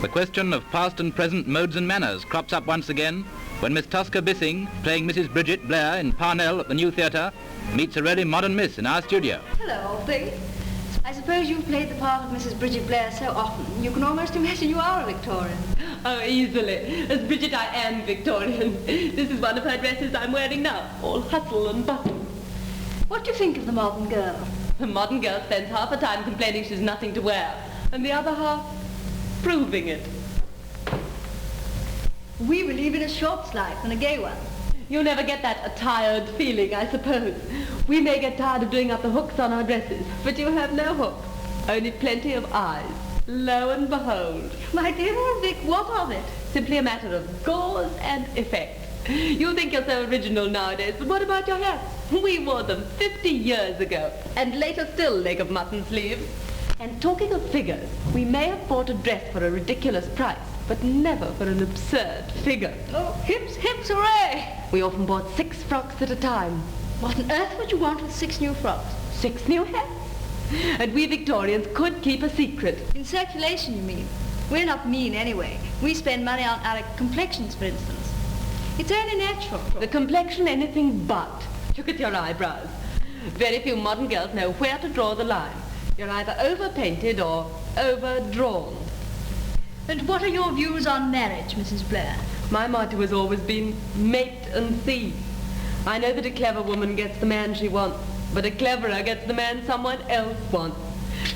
The question of past and present modes and manners crops up once again when Miss Tosca Bissing, playing Mrs. Bridget Blair in Parnell at the New Theatre, meets a really modern miss in our studio. Hello, old thing. I suppose you've played the part of Mrs. Bridget Blair so often, you can almost imagine you are a Victorian. Oh, easily. As Bridget, I am Victorian. This is one of her dresses I'm wearing now, all hustle and bustle. What do you think of the modern girl? The modern girl spends half her time complaining she's nothing to wear, and the other half proving it. We believe in a shorts life and a gay one. You'll never get that tired feeling, I suppose. We may get tired of doing up the hooks on our dresses, but you have no hooks, only plenty of eyes. Lo and behold. My dear old Vic, what of it? Simply a matter of gauze and effect. You think you're so original nowadays, but what about your hats? We wore them 50 years ago, and later still leg of mutton sleeves. And talking of figures, we may have bought a dress for a ridiculous price, but never for an absurd figure. Oh, hips, hips, hooray! We often bought 6 frocks at a time. What on earth would you want with 6 new frocks? 6 new hats? And we Victorians could keep a secret. In circulation, you mean? We're not mean anyway. We spend money on our complexions, for instance. It's only natural. The complexion anything but. Look at your eyebrows. Very few modern girls know where to draw the line. You're either overpainted or overdrawn. And what are your views on marriage, Mrs. Blair? My motto has always been mate and see. I know that a clever woman gets the man she wants, but a cleverer gets the man someone else wants.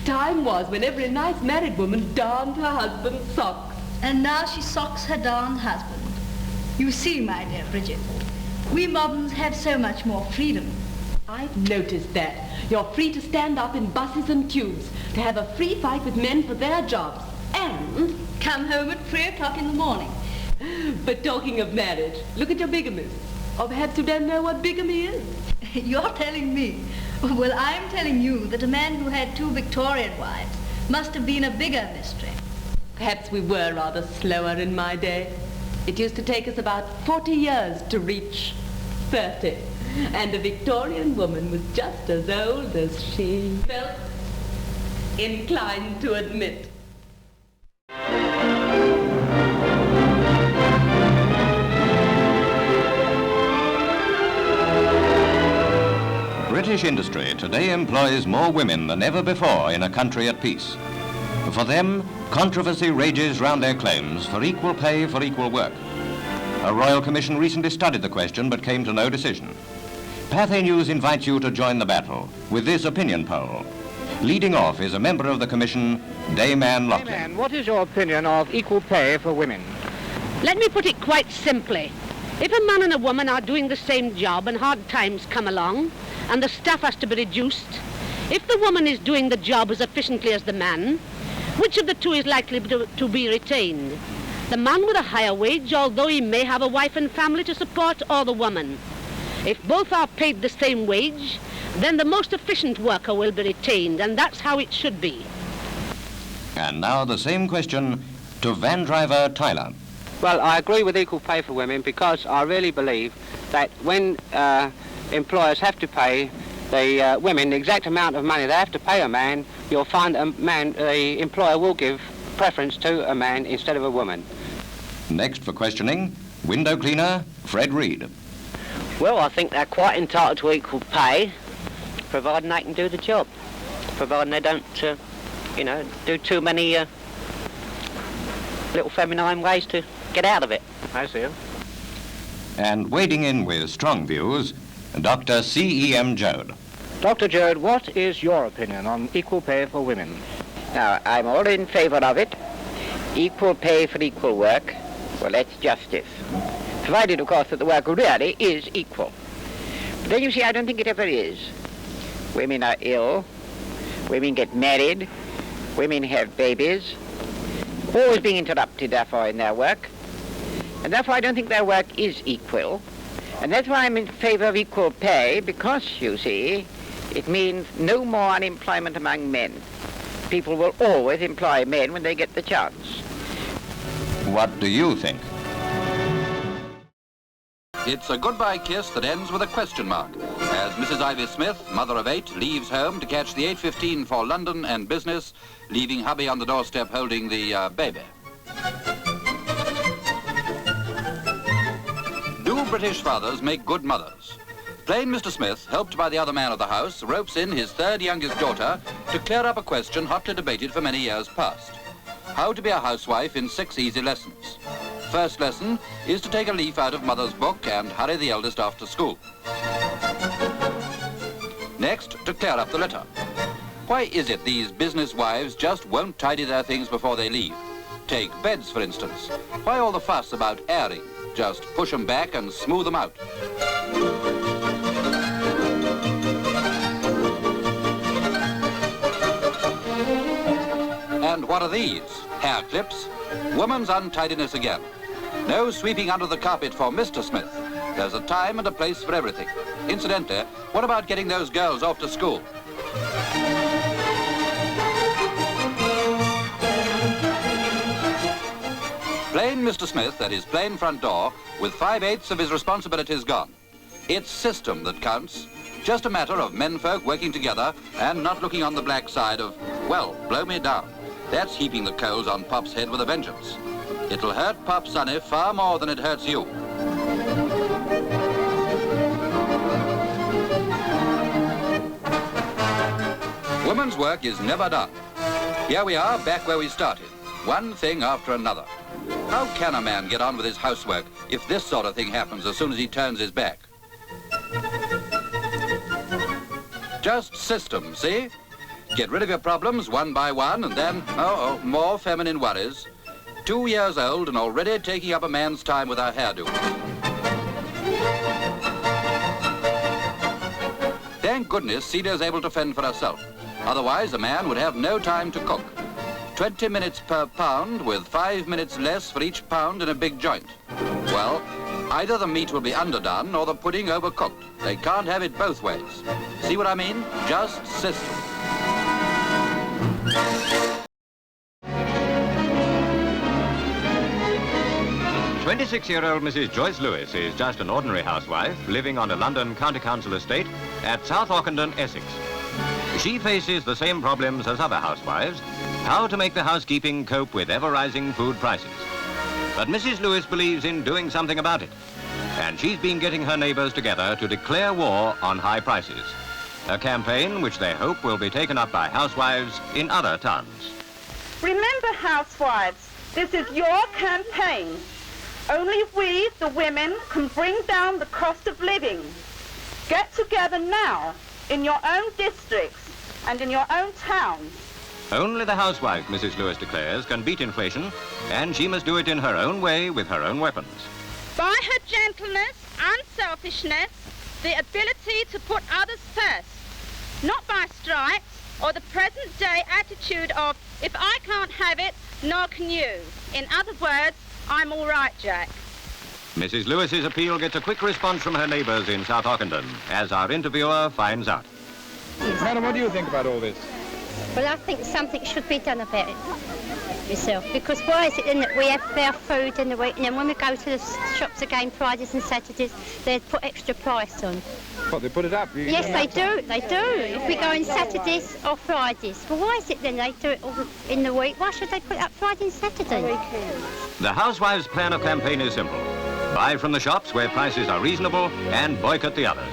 Time was when every nice married woman darned her husband's socks. And now she socks her darned husband. You see, my dear Bridget, we moderns have so much more freedom. I've noticed that. You're free to stand up in buses and tubes, to have a free fight with men for their jobs, and come home at 3 o'clock in the morning. But talking of marriage, look at your bigamists. Or perhaps you don't know what bigamy is. You're telling me. Well, I'm telling you that a man who had 2 Victorian wives must have been a bigger mystery. Perhaps we were rather slower in my day. It used to take us about 40 years to reach 30. And a Victorian woman was just as old as she felt inclined to admit. British industry today employs more women than ever before in a country at peace. For them, controversy rages round their claims for equal pay for equal work. A Royal Commission recently studied the question but came to no decision. PATHÉ'S News invites you to join the battle with this opinion poll. Leading off is a member of the Commission, Dame Anne Lockley. Dame Anne, what is your opinion of equal pay for women? Let me put it quite simply. If a man and a woman are doing the same job and hard times come along and the staff has to be reduced, if the woman is doing the job as efficiently as the man, which of the two is likely to be retained? The man with a higher wage, although he may have a wife and family to support, or the woman? If both are paid the same wage, then the most efficient worker will be retained, and that's how it should be. And now the same question to van driver Tyler. Well, I agree with equal pay for women because I really believe that when employers have to pay the women the exact amount of money they have to pay a man, you'll find the employer will give preference to a man instead of a woman. Next for questioning, window cleaner Fred Reed. Well, I think they're quite entitled to equal pay, providing they can do the job, providing they don't, do too many little feminine ways to get out of it. I see. And wading in with strong views, Dr. C.E.M. Joad. Dr. Joad, what is your opinion on equal pay for women? Now, I'm all in favour of it. Equal pay for equal work. Well, that's justice. Provided, of course, that the work really is equal. But then you see, I don't think it ever is. Women are ill. Women get married. Women have babies. Always being interrupted, therefore, in their work. And therefore, I don't think their work is equal. And that's why I'm in favour of equal pay, because, you see, it means no more unemployment among men. People will always employ men when they get the chance. What do you think? It's a goodbye kiss that ends with a question mark, as Mrs. Ivy Smith, mother of 8, leaves home to catch the 8:15 for London and business, leaving hubby on the doorstep holding the baby. British fathers make good mothers. Plain Mr. Smith, helped by the other man of the house, ropes in his third youngest daughter to clear up a question hotly debated for many years past. How to be a housewife in 6 easy lessons. First lesson is to take a leaf out of mother's book and hurry the eldest off to school. Next, to clear up the litter. Why is it these business wives just won't tidy their things before they leave? Take beds, for instance. Why all the fuss about airing? Just push them back and smooth them out. And what are these? Hair clips? Woman's untidiness again. No sweeping under the carpet for Mr. Smith. There's a time and a place for everything. Incidentally, what about getting those girls off to school? Plain Mr. Smith at his plain front door with 5/8 of his responsibilities gone. It's system that counts. Just a matter of menfolk working together and not looking on the black side of, well, blow me down. That's heaping the coals on Pop's head with a vengeance. It'll hurt Pop Sonny far more than it hurts you. Woman's work is never done. Here we are, back where we started. One thing after another. How can a man get on with his housework if this sort of thing happens as soon as he turns his back? Just system, see? Get rid of your problems one by one and then, more feminine worries. 2 years old and already taking up a man's time with her hairdo. Thank goodness Celia's able to fend for herself. Otherwise, a man would have no time to cook. 20 minutes per pound with 5 minutes less for each pound in a big joint. Well, either the meat will be underdone or the pudding overcooked. They can't have it both ways. See what I mean? Just system. 26-year-old Mrs. Joyce Lewis is just an ordinary housewife living on a London County Council estate at South Ockendon, Essex. She faces the same problems as other housewives, how to make the housekeeping cope with ever-rising food prices. But Mrs. Lewis believes in doing something about it, and she's been getting her neighbours together to declare war on high prices, a campaign which they hope will be taken up by housewives in other towns. Remember, housewives, this is your campaign. Only we, the women, can bring down the cost of living. Get together now in your own districts and in your own towns. Only the housewife, Mrs. Lewis declares, can beat inflation, and she must do it in her own way with her own weapons. By her gentleness, unselfishness, the ability to put others first, not by strikes or the present-day attitude of, if I can't have it, nor can you. In other words, I'm all right, Jack. Mrs. Lewis's appeal gets a quick response from her neighbours in South Ockendon, as our interviewer finds out. Madam, what do you think about all this? Well, I think something should be done about it yourself, because why is it then that we have our food in the week, and then when we go to the shops again Fridays and Saturdays, they put extra price on? What, they put it up? Yes, they do, they do. If we go on Saturdays or Fridays. Well, why is it then they do it all in the week? Why should they put it up Friday and Saturday? The housewives' plan of campaign is simple. Buy from the shops where prices are reasonable and boycott the others.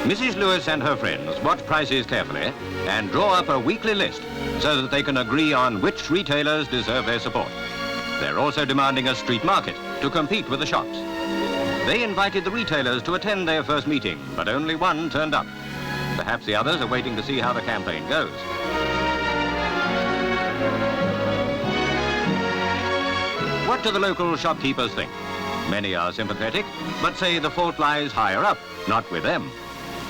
Mrs. Lewis and her friends watch prices carefully and draw up a weekly list so that they can agree on which retailers deserve their support. They're also demanding a street market to compete with the shops. They invited the retailers to attend their first meeting, but only one turned up. Perhaps the others are waiting to see how the campaign goes. What do the local shopkeepers think? Many are sympathetic, but say the fault lies higher up, not with them.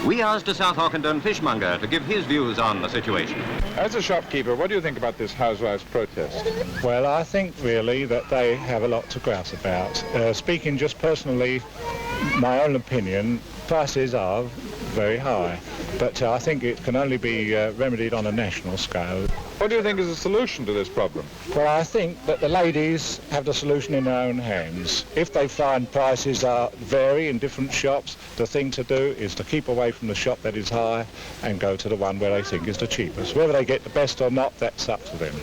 We asked a South Ockendon fishmonger to give his views on the situation. As a shopkeeper, what do you think about this housewives' protest? Well, I think really that they have a lot to grouse about. Speaking just personally, my own opinion, prices are very high, but I think it can only be remedied on a national scale. What do you think is the solution to this problem? Well, I think that the ladies have the solution in their own hands. If they find prices vary in different shops, the thing to do is to keep away from the shop that is high and go to the one where they think is the cheapest. Whether they get the best or not, that's up to them.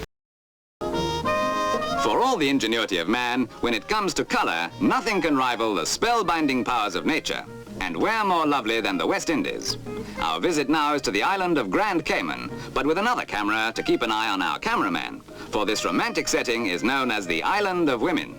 For all the ingenuity of man, when it comes to colour, nothing can rival the spellbinding powers of nature. And where more lovely than the West Indies? Our visit now is to the island of Grand Cayman, but with another camera to keep an eye on our cameraman. For this romantic setting is known as the Island of Women.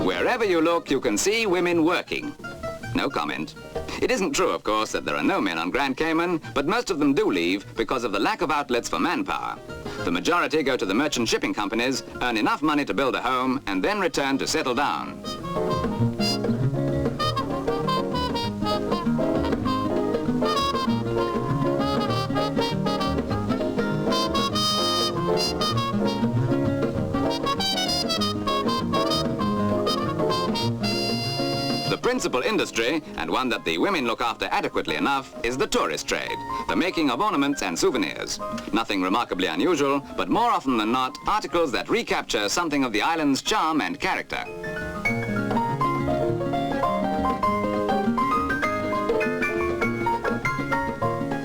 Wherever you look, you can see women working. No comment. It isn't true, of course, that there are no men on Grand Cayman, but most of them do leave because of the lack of outlets for manpower. The majority go to the merchant shipping companies, earn enough money to build a home, and then return to settle down. The principal industry, and one that the women look after adequately enough, is the tourist trade, the making of ornaments and souvenirs. Nothing remarkably unusual, but more often than not, articles that recapture something of the island's charm and character.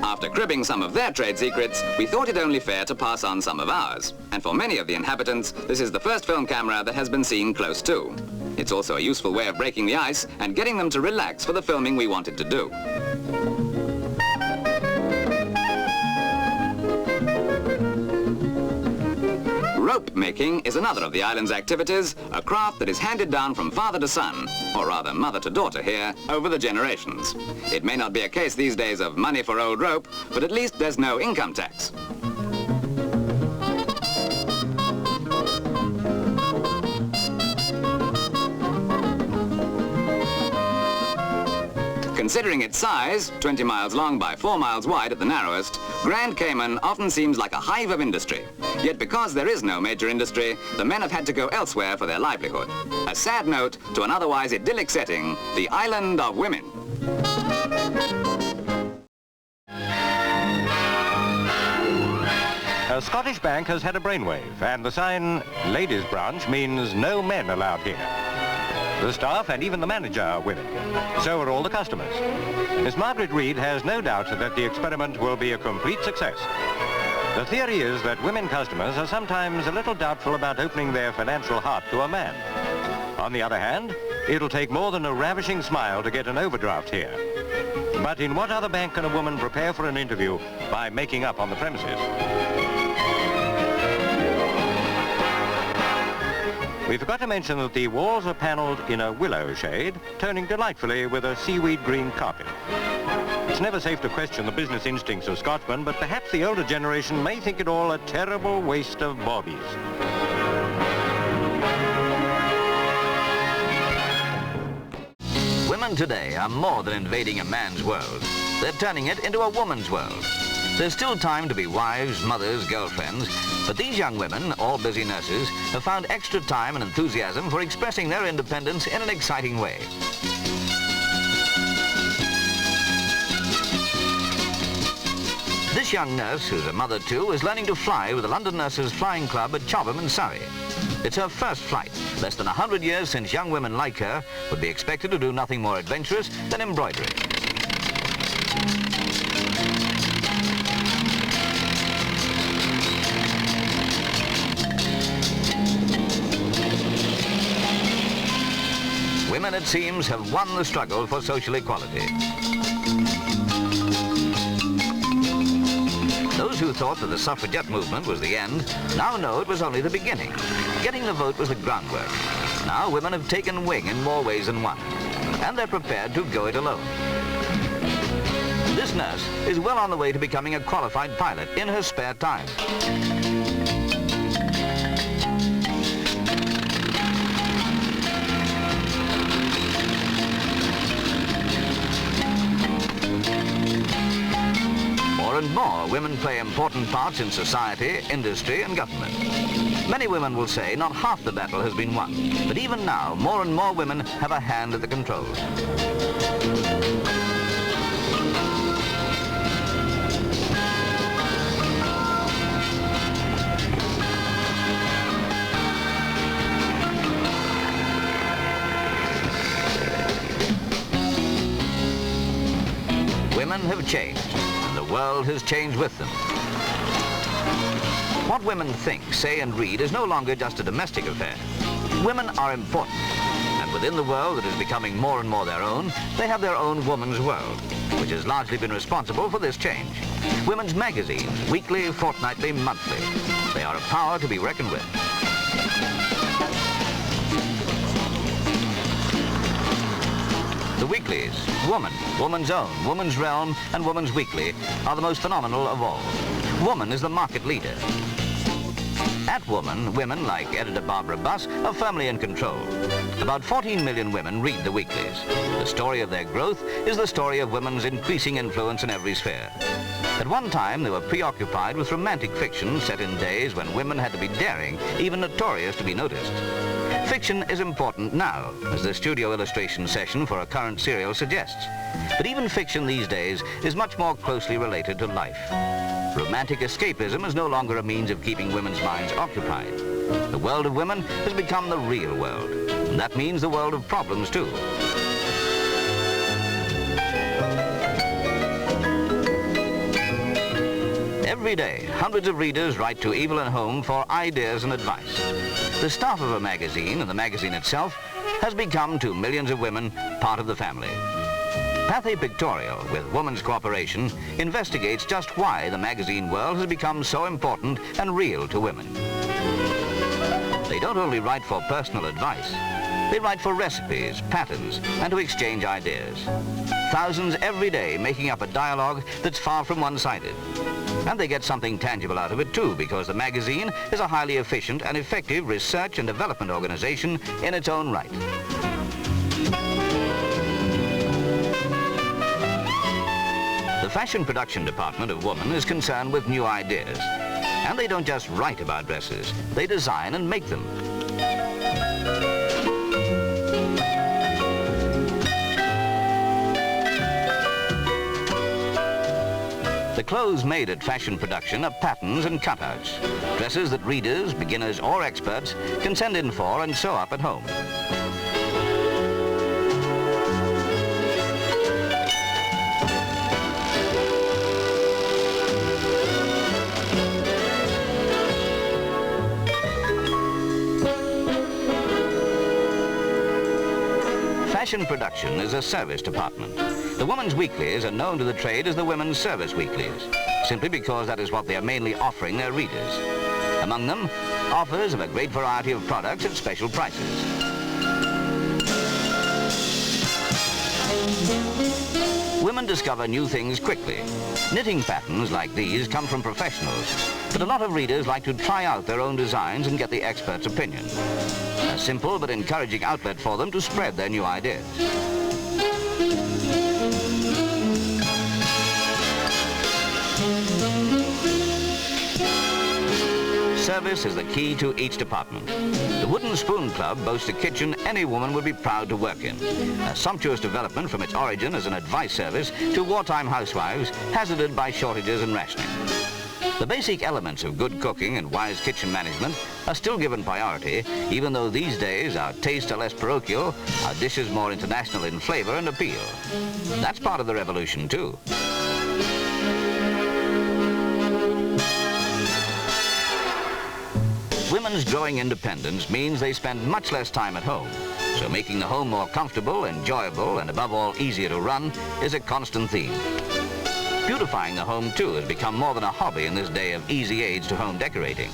After cribbing some of their trade secrets, we thought it only fair to pass on some of ours. And for many of the inhabitants, this is the first film camera that has been seen close to. It's also a useful way of breaking the ice and getting them to relax for the filming we wanted to do. Rope making is another of the island's activities, a craft that is handed down from father to son, or rather mother to daughter here, over the generations. It may not be a case these days of money for old rope, but at least there's no income tax. Considering its size, 20 miles long by 4 miles wide at the narrowest, Grand Cayman often seems like a hive of industry. Yet because there is no major industry, the men have had to go elsewhere for their livelihood. A sad note to an otherwise idyllic setting, the Island of Women. A Scottish bank has had a brainwave, and the sign, Ladies Branch, means no men allowed here. The staff and even the manager are women. So are all the customers. Miss Margaret Reed has no doubt that the experiment will be a complete success. The theory is that women customers are sometimes a little doubtful about opening their financial heart to a man. On the other hand, it'll take more than a ravishing smile to get an overdraft here. But in what other bank can a woman prepare for an interview by making up on the premises? We forgot to mention that the walls are panelled in a willow shade, toning delightfully with a seaweed green carpet. It's never safe to question the business instincts of Scotchmen, but perhaps the older generation may think it all a terrible waste of bobbies. Women today are more than invading a man's world. They're turning it into a woman's world. There's still time to be wives, mothers, girlfriends, but these young women, all busy nurses, have found extra time and enthusiasm for expressing their independence in an exciting way. This young nurse, who's a mother too, is learning to fly with the London Nurses Flying Club at Chobham in Surrey. It's her first flight, less than 100 years since young women like her would be expected to do nothing more adventurous than embroidery. Women, it seems, have won the struggle for social equality. Those who thought that the suffragette movement was the end now know it was only the beginning. Getting the vote was the groundwork. Now women have taken wing in more ways than one, and they're prepared to go it alone. This nurse is well on the way to becoming a qualified pilot in her spare time. More and more women play important parts in society, industry and government. Many women will say not half the battle has been won, but even now more and more women have a hand at the controls. Women have changed, and the world has changed with them. What women think, say, and read is no longer just a domestic affair. Women are important, and within the world that is becoming more and more their own, they have their own woman's world, which has largely been responsible for this change. Women's magazines, weekly, fortnightly, monthly. They are a power to be reckoned with. The weeklies, Woman, Woman's Own, Woman's Realm, and Woman's Weekly are the most phenomenal of all. Woman is the market leader. At Woman, women like editor Barbara Buss are firmly in control. About 14 million women read the weeklies. The story of their growth is the story of women's increasing influence in every sphere. At one time, they were preoccupied with romantic fiction set in days when women had to be daring, even notorious to be noticed. Fiction is important now, as the studio illustration session for a current serial suggests. But even fiction these days is much more closely related to life. Romantic escapism is no longer a means of keeping women's minds occupied. The world of women has become the real world, and that means the world of problems too. Every day, hundreds of readers write to Evil and Home for ideas and advice. The staff of a magazine and the magazine itself has become, to millions of women, part of the family. PATHÉ'S Pictorial, with Woman's Cooperation, investigates just why the magazine world has become so important and real to women. They don't only write for personal advice, they write for recipes, patterns, and to exchange ideas. Thousands every day making up a dialogue that's far from one-sided. And they get something tangible out of it too, because the magazine is a highly efficient and effective research and development organization in its own right. The fashion production department of Woman is concerned with new ideas. And they don't just write about dresses, they design and make them. The clothes made at fashion production are patterns and cutouts, dresses that readers, beginners or experts can send in for and sew up at home. Fashion production is a service department. The Women's Weeklies are known to the trade as the Women's Service Weeklies, simply because that is what they are mainly offering their readers. Among them, offers of a great variety of products at special prices. Women discover new things quickly. Knitting patterns like these come from professionals, but a lot of readers like to try out their own designs and get the expert's opinion. A simple but encouraging outlet for them to spread their new ideas. Service is the key to each department. The Wooden Spoon Club boasts a kitchen any woman would be proud to work in. A sumptuous development from its origin as an advice service to wartime housewives hazarded by shortages and rationing. The basic elements of good cooking and wise kitchen management are still given priority, even though these days our tastes are less parochial, our dishes more international in flavor and appeal. That's part of the revolution too. Women's growing independence means they spend much less time at home, so making the home more comfortable, enjoyable, and above all easier to run is a constant theme. Beautifying the home too has become more than a hobby in this day of easy aids to home decorating.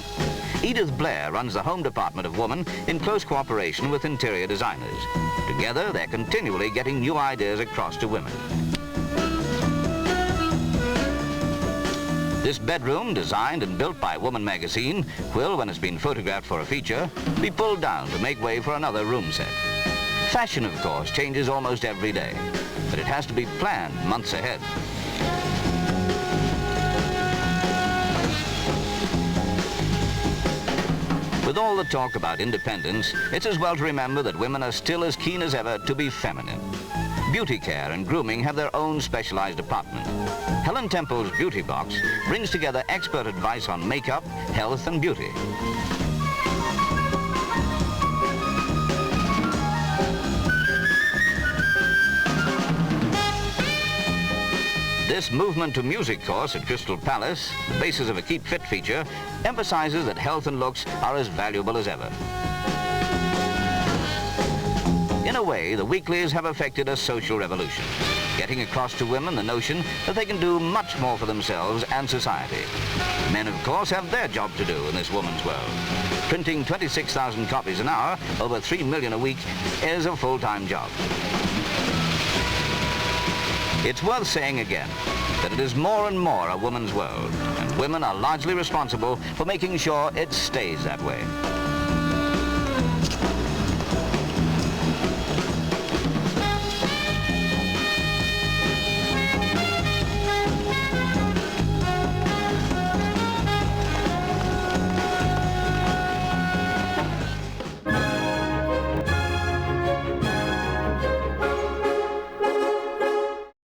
Edith Blair runs the home department of Woman in close cooperation with interior designers. Together, they're continually getting new ideas across to women. This bedroom, designed and built by Woman magazine, will, when it's been photographed for a feature, be pulled down to make way for another room set. Fashion, of course, changes almost every day, but it has to be planned months ahead. With all the talk about independence, it's as well to remember that women are still as keen as ever to be feminine. Beauty care and grooming have their own specialized department. Helen Temple's Beauty Box brings together expert advice on makeup, health, and beauty. This movement to music course at Crystal Palace, the basis of a Keep Fit feature, emphasizes that health and looks are as valuable as ever. In a way, the weeklies have effected a social revolution, getting across to women the notion that they can do much more for themselves and society. Men, of course, have their job to do in this woman's world. Printing 26,000 copies an hour, over 3 million a week, is a full-time job. It's worth saying again that it is more and more a woman's world, and women are largely responsible for making sure it stays that way.